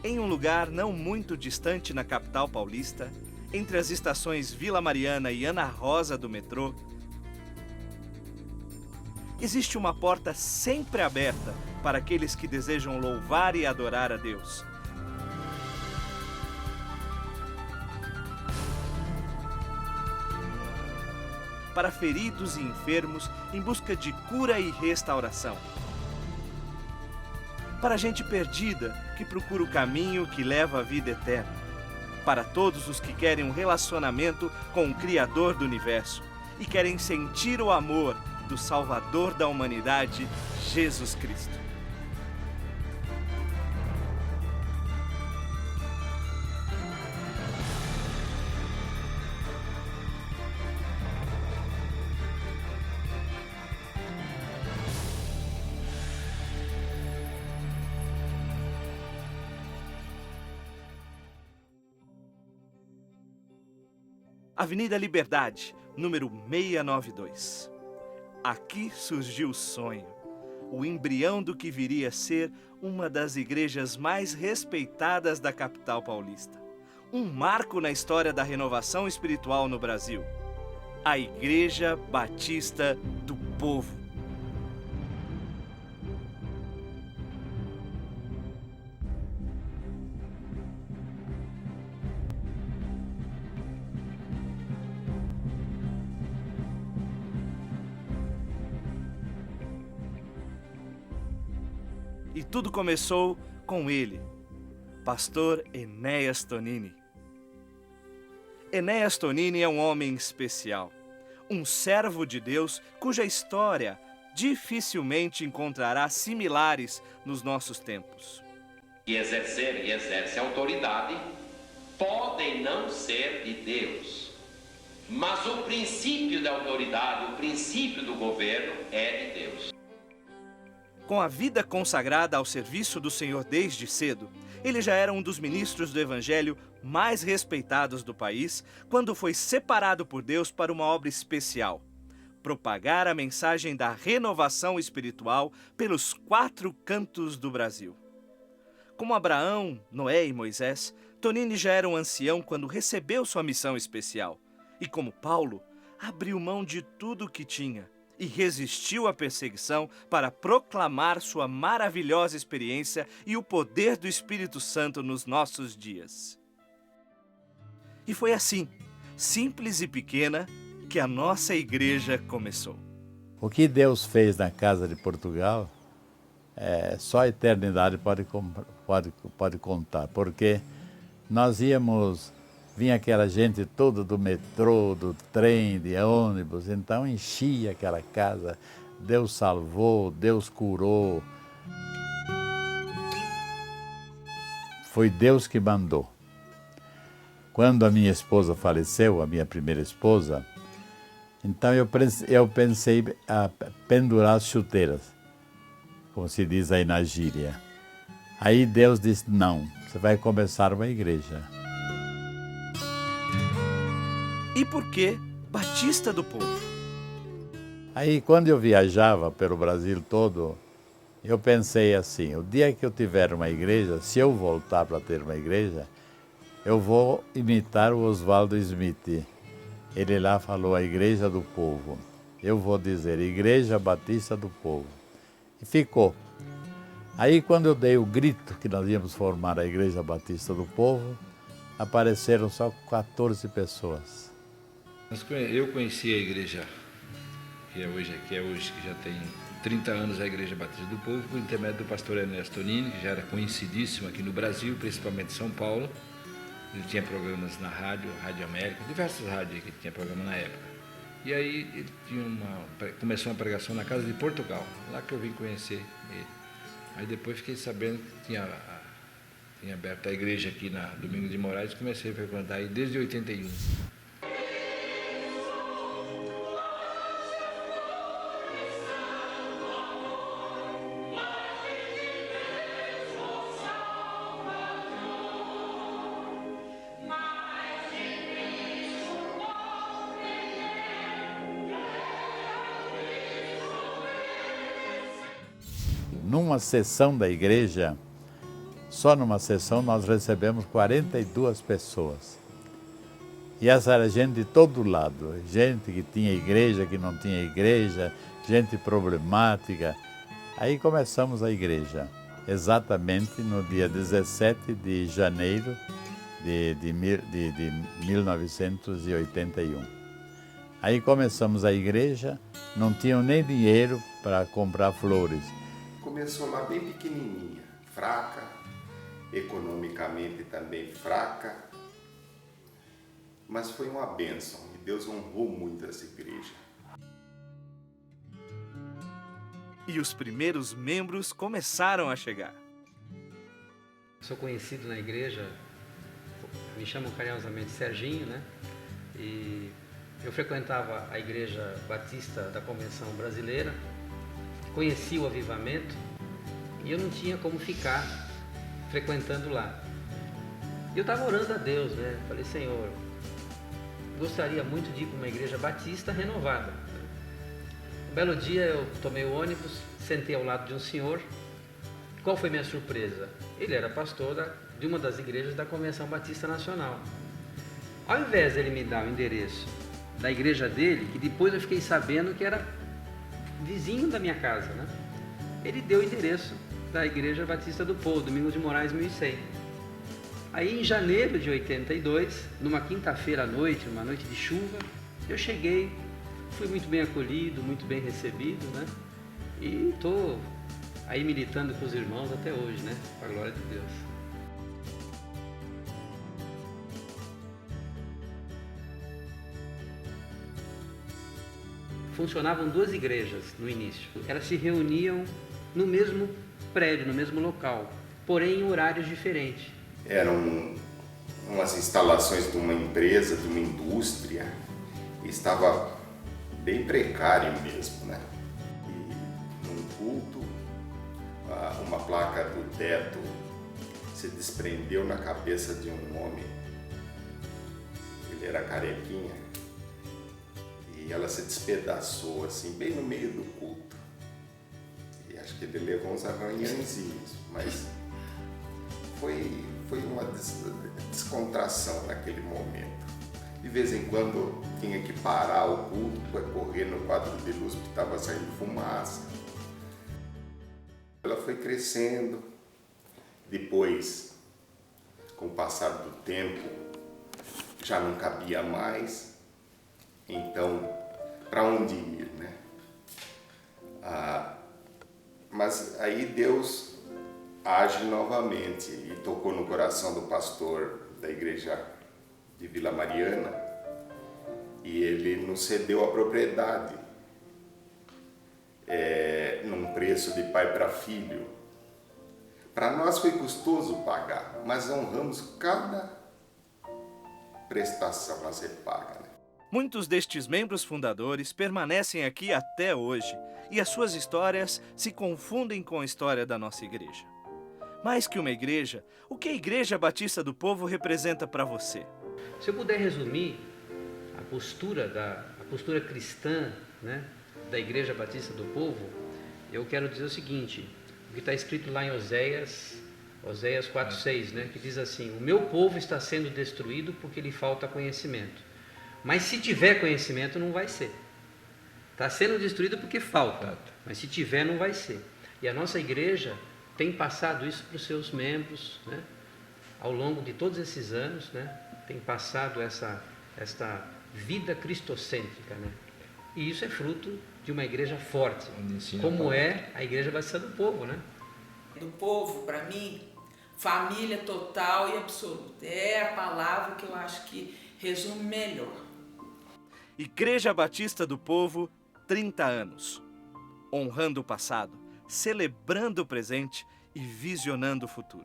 Em um lugar não muito distante na capital paulista, entre as estações Vila Mariana e Ana Rosa do metrô, existe uma porta sempre aberta para aqueles que desejam louvar e adorar a Deus. Para feridos e enfermos em busca de cura e restauração. Para gente perdida que procura o caminho que leva à vida eterna. Para todos os que querem um relacionamento com o Criador do Universo e querem sentir o amor do Salvador da humanidade, Jesus Cristo. Avenida Liberdade, número 692. Aqui surgiu o sonho, o embrião do que viria a ser uma das igrejas mais respeitadas da capital paulista. Um marco na história da renovação espiritual no Brasil. A Igreja Batista do Povo. E tudo começou com ele, pastor Enéas Tonini. Enéas Tonini é um homem especial, um servo de Deus cuja história dificilmente encontrará similares nos nossos tempos. E exercer e exerce autoridade podem não ser de Deus, mas o princípio da autoridade, o princípio do governo é de Deus. Com a vida consagrada ao serviço do Senhor desde cedo, ele já era um dos ministros do Evangelho mais respeitados do país quando foi separado por Deus para uma obra especial: propagar a mensagem da renovação espiritual pelos 4 cantos do Brasil. Como Abraão, Noé e Moisés, Tonini já era um ancião quando recebeu sua missão especial. E como Paulo, abriu mão de tudo o que tinha e resistiu à perseguição para proclamar sua maravilhosa experiência e o poder do Espírito Santo nos nossos dias. E foi assim, simples e pequena, que a nossa igreja começou. O que Deus fez na Casa de Portugal, só a eternidade pode contar, porque nós vinha aquela gente toda do metrô, do trem, de ônibus, então enchia aquela casa, Deus salvou, Deus curou. Foi Deus que mandou. Quando a minha esposa faleceu, a minha primeira esposa, então eu pensei a pendurar as chuteiras, como se diz aí na gíria. Aí Deus disse, não, você vai começar uma igreja. E por que Batista do Povo? Aí quando eu viajava pelo Brasil todo, eu pensei assim, o dia que eu tiver uma igreja, se eu voltar para ter uma igreja, eu vou imitar o Oswaldo Smith. Ele lá falou a Igreja do Povo. Eu vou dizer Igreja Batista do Povo. E ficou. Aí quando eu dei o grito que nós íamos formar a Igreja Batista do Povo, apareceram só 14 pessoas. Eu conheci a igreja que é hoje, que já tem 30 anos, a Igreja Batista do Povo, por intermédio do pastor Enéas Tonini, que já era conhecidíssimo aqui no Brasil, principalmente em São Paulo. Ele tinha programas na Rádio América, diversas rádios que tinha programa na época. E aí ele começou uma pregação na Casa de Portugal, lá que eu vim conhecer ele. Aí depois fiquei sabendo que tinha aberto a igreja aqui na Domingos de Moraes, comecei a frequentar aí desde 81. Numa sessão da igreja, só numa sessão nós recebemos 42 pessoas. E essa era gente de todo lado, gente que tinha igreja, que não tinha igreja, gente problemática. Aí começamos a igreja, exatamente no dia 17 de janeiro de 1981. Aí começamos a igreja, não tinham nem dinheiro para comprar flores. Começou lá bem pequenininha, fraca, economicamente também fraca, mas foi uma bênção e Deus honrou muito essa igreja. E os primeiros membros começaram a chegar. Sou conhecido na igreja, me chamam carinhosamente Serginho, né? E eu frequentava a Igreja Batista da Convenção Brasileira, conheci o avivamento e eu não tinha como ficar frequentando lá. E eu estava orando a Deus, né? Falei, Senhor, gostaria muito de ir para uma igreja batista renovada. Um belo dia eu tomei o ônibus, sentei ao lado de um senhor. Qual foi minha surpresa? Ele era pastor de uma das igrejas da Convenção Batista Nacional. Ao invés de ele me dar o endereço da igreja dele, que depois eu fiquei sabendo que era vizinho da minha casa, né? Ele deu o endereço da Igreja Batista do Povo, Domingos de Moraes, 1100. Aí em janeiro de 82, numa quinta-feira à noite, uma noite de chuva, eu cheguei, fui muito bem acolhido, muito bem recebido, né? E estou aí militando com os irmãos até hoje, né? Com a glória de Deus. Funcionavam duas igrejas no início. Elas se reuniam no mesmo prédio, no mesmo local, porém em horários diferentes. Eram umas instalações de uma empresa, de uma indústria, e estava bem precário mesmo, né? E num culto, uma placa do teto se desprendeu na cabeça de um homem. Ele era carequinha. E ela se despedaçou, assim, bem no meio do culto. E acho que ele levou uns arranhõezinhos, mas foi uma descontração naquele momento. De vez em quando tinha que parar o culto para correr no quadro de luz porque estava saindo fumaça. Ela foi crescendo. Depois, com o passar do tempo, já não cabia mais. Então, para onde ir, né? Mas aí Deus age novamente e tocou no coração do pastor da igreja de Vila Mariana e ele nos cedeu a propriedade num preço de pai para filho. Para nós foi custoso pagar, mas honramos cada prestação a ser paga, né? Muitos destes membros fundadores permanecem aqui até hoje e as suas histórias se confundem com a história da nossa igreja. Mais que uma igreja, o que a Igreja Batista do Povo representa para você? Se eu puder resumir a postura cristã, né, da Igreja Batista do Povo, eu quero dizer o seguinte, o que está escrito lá em Oséias 4:6, né, que diz assim: o meu povo está sendo destruído porque lhe falta conhecimento. Mas se tiver conhecimento, não vai ser. Está sendo destruído porque falta, mas se tiver, não vai ser. E a nossa igreja tem passado isso para os seus membros, né? Ao longo de todos esses anos, né? Tem passado esta vida cristocêntrica, né? E isso é fruto de uma igreja forte, como é a Igreja Batista do Povo, né? Do povo, para mim, família total e absoluta. É a palavra que eu acho que resume melhor. Igreja Batista do Povo, 30 anos. Honrando o passado, celebrando o presente e visionando o futuro.